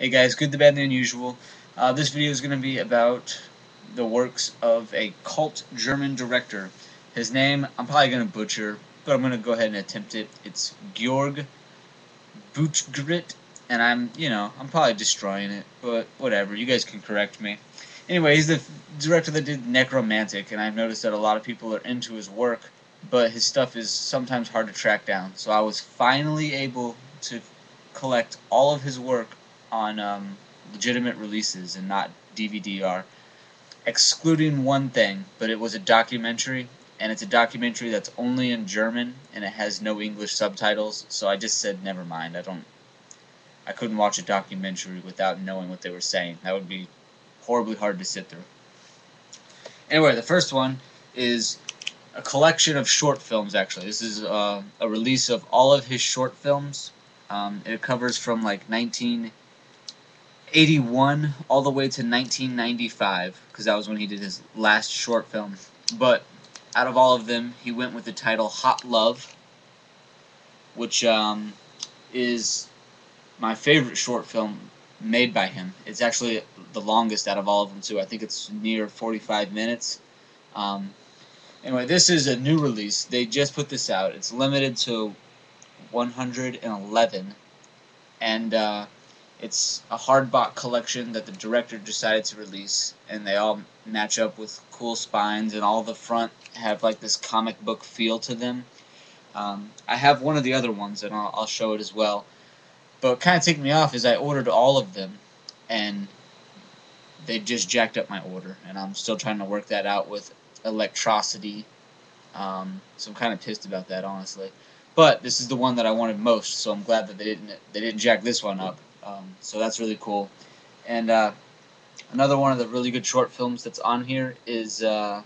Hey guys, good, the bad, and the unusual. This video is going to be about the works of a cult German director. His name, I'm probably going to butcher, but I'm going to go ahead and attempt it. It's Jörg Buttgereit, and I'm probably destroying it, but whatever, you guys can correct me. Anyway, he's the director that did Nekromantik, and I've noticed that a lot of people are into his work, but his stuff is sometimes hard to track down. So I was finally able to collect all of his work on legitimate releases and not DVD-R, excluding one thing, but it was a documentary, and it's a documentary that's only in German, and it has no English subtitles, so I just said, never mind, I couldn't watch a documentary without knowing what they were saying. That would be horribly hard to sit through. Anyway, the first one is a collection of short films, actually. This is a release of all of his short films. It covers from like 1981 all the way to 1995, because that was when he did his last short film. But out of all of them, he went with the title Hot Love, which is my favorite short film made by him. It's actually the longest out of all of them, too. I think it's near 45 minutes. Anyway, this is a new release. They just put this out. It's limited to 111, and it's a hardbox collection that the director decided to release, and they all match up with cool spines, and all the front have like this comic book feel to them. I have one of the other ones, and I'll show it as well. But what kind of ticked me off is I ordered all of them, and they just jacked up my order, and I'm still trying to work that out with electricity. So I'm kind of pissed about that, honestly. But this is the one that I wanted most, so I'm glad that they didn't jack this one up. So that's really cool. And another one of the really good short films that's on here is let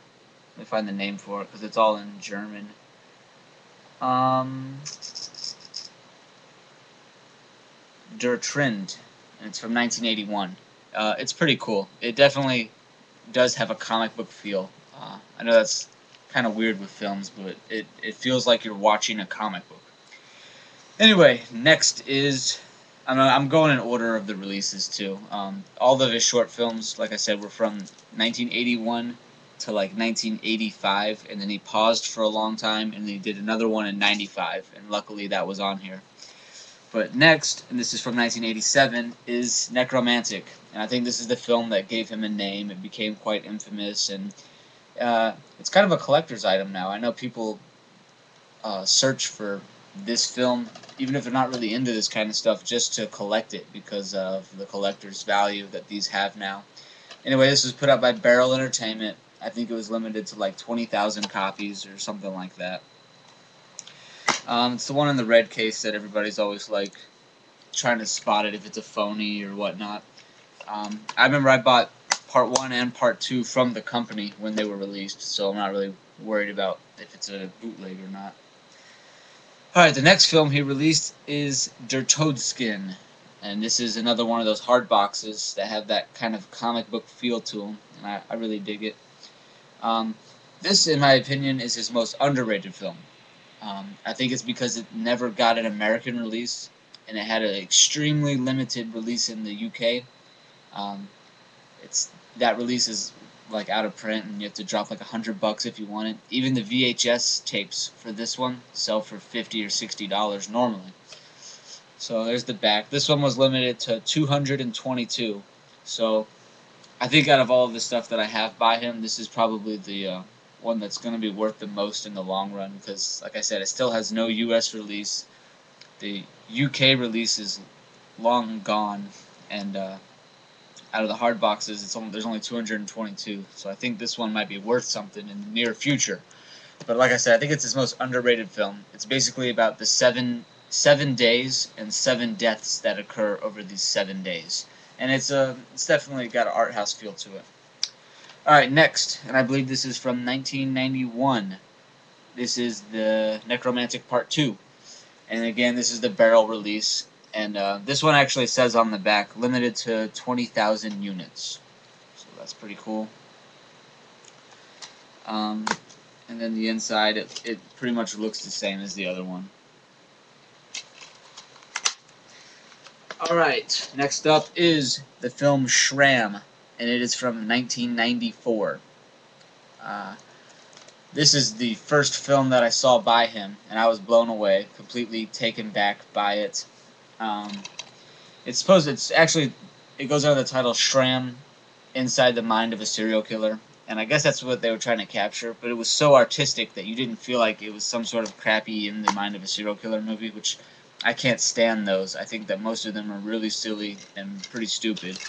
me find the name for it because it's all in German. Der Trend, and it's from 1981. It's pretty cool. It definitely does have a comic book feel. I know that's kind of weird with films, but it feels like you're watching a comic book. Anyway, next is I'm going in order of the releases too. All of his short films, like I said, were from 1981 to like 1985, and then he paused for a long time, and then he did another one in 95, and luckily that was on here. But next, and this is from 1987, is Nekromantik, and I think this is the film that gave him a name. It became quite infamous, and it's kind of a collector's item now. I know people search for this film, even if they're not really into this kind of stuff, just to collect it because of the collector's value that these have now. Anyway, this was put out by Barrel Entertainment. I think it was limited to like 20,000 copies or something like that. It's the one in the red case that everybody's always like trying to spot it if it's a phony or whatnot. I remember I bought part 1 and part 2 from the company when they were released, so I'm not really worried about if it's a bootleg or not. Alright, the next film he released is Der Todskin, and this is another one of those hard boxes that have that kind of comic book feel to them, and I really dig it. This, in my opinion, is his most underrated film. I think it's because it never got an American release, and it had an extremely limited release in the UK. That release is like out of print, and you have to drop like $100 if you want it. Even the VHS tapes for this one sell for $50 or $60 normally. So there's the back. This one was limited to 222. So I think out of all of the stuff that I have by him, this is probably the one that's going to be worth the most in the long run, because like I said, it still has no US release. The UK release is long gone, and out of the hard boxes, there's only 222, so I think this one might be worth something in the near future. But like I said, I think it's his most underrated film. It's basically about the seven days and 7 deaths that occur over these 7 days, and it's definitely got an art house feel to it. Alright, next, and I believe this is from 1991. This is the Nekromantik Part 2. And again, this is the Barrel release. And this one actually says on the back, limited to 20,000 units. So that's pretty cool. And then the inside, it pretty much looks the same as the other one. Alright, next up is the film Schramm, and it is from 1994. This is the first film that I saw by him, and I was blown away, completely taken back by it. Um, it's actually, it goes under the title Schramm, Inside the Mind of a Serial Killer, and I guess that's what they were trying to capture, but it was so artistic that you didn't feel like it was some sort of crappy In the Mind of a Serial Killer movie, which I can't stand those. I think that most of them are really silly and pretty stupid,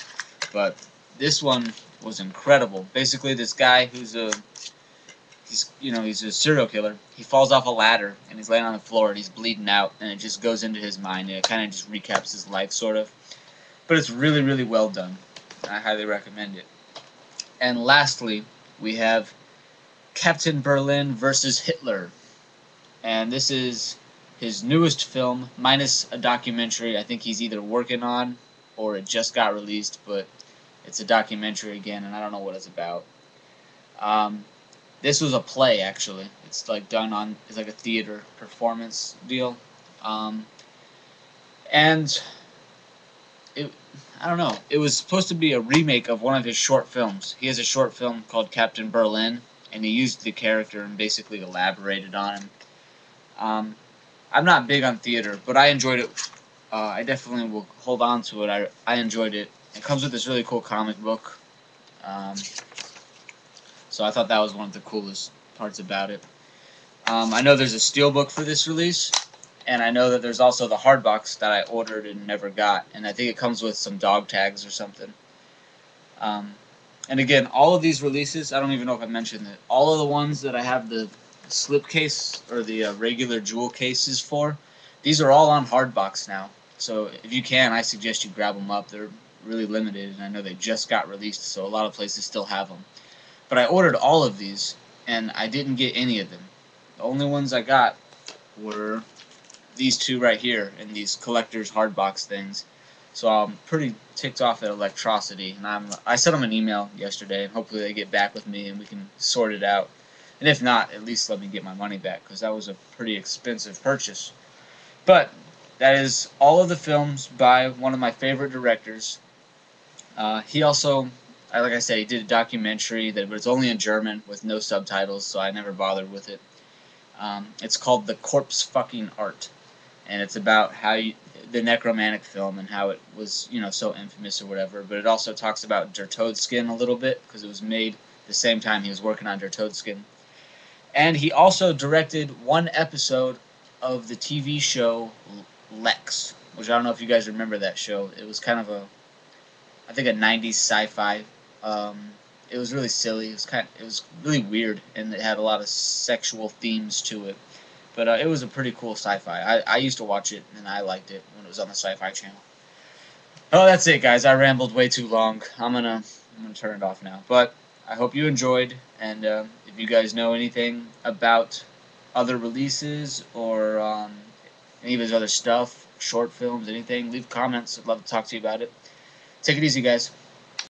but this one was incredible. Basically, this guy he's a serial killer. He falls off a ladder and he's laying on the floor and he's bleeding out, and it just goes into his mind and it kind of just recaps his life, sort of. But it's really, really well done. I highly recommend it. And lastly, we have Captain Berlin versus Hitler, and this is his newest film, minus a documentary I think he's either working on or it just got released, but it's a documentary again, and I don't know what it's about. This was a play, actually. It's like it's like a theater performance deal. And I don't know, it was supposed to be a remake of one of his short films. He has a short film called Captain Berlin, and he used the character and basically elaborated on him. I'm not big on theater, but I enjoyed it. I definitely will hold on to it. I enjoyed it. It comes with this really cool comic book. So I thought that was one of the coolest parts about it. I know there's a steelbook for this release, and I know that there's also the hardbox that I ordered and never got, and I think it comes with some dog tags or something. And again, all of these releases, I don't even know if I mentioned it, all of the ones that I have the slipcase or the regular jewel cases for, these are all on hardbox now. So if you can, I suggest you grab them up. They're really limited, and I know they just got released, so a lot of places still have them. But I ordered all of these, and I didn't get any of them. The only ones I got were these two right here, and these collector's hardbox things. So I'm pretty ticked off at Electrocity, and I sent them an email yesterday, and hopefully they get back with me and we can sort it out. And if not, at least let me get my money back, because that was a pretty expensive purchase. But that is all of the films by one of my favorite directors. He also, like I said, he did a documentary but it's only in German with no subtitles, so I never bothered with it. It's called The Corpse Fucking Art, and it's about the Nekromantik film and how it was, so infamous or whatever. But it also talks about Der Todskin a little bit, because it was made the same time he was working on Der Todskin. And he also directed one episode of the TV show Lex, which I don't know if you guys remember that show. It was kind of I think a 90s sci-fi. It was really silly. It was really weird, and it had a lot of sexual themes to it. But it was a pretty cool sci-fi. I used to watch it, and I liked it when it was on the Sci-Fi Channel. Oh, that's it, guys. I rambled way too long. I'm gonna turn it off now. But I hope you enjoyed, and if you guys know anything about other releases or any of his other stuff, short films, anything, leave comments. I'd love to talk to you about it. Take it easy, guys.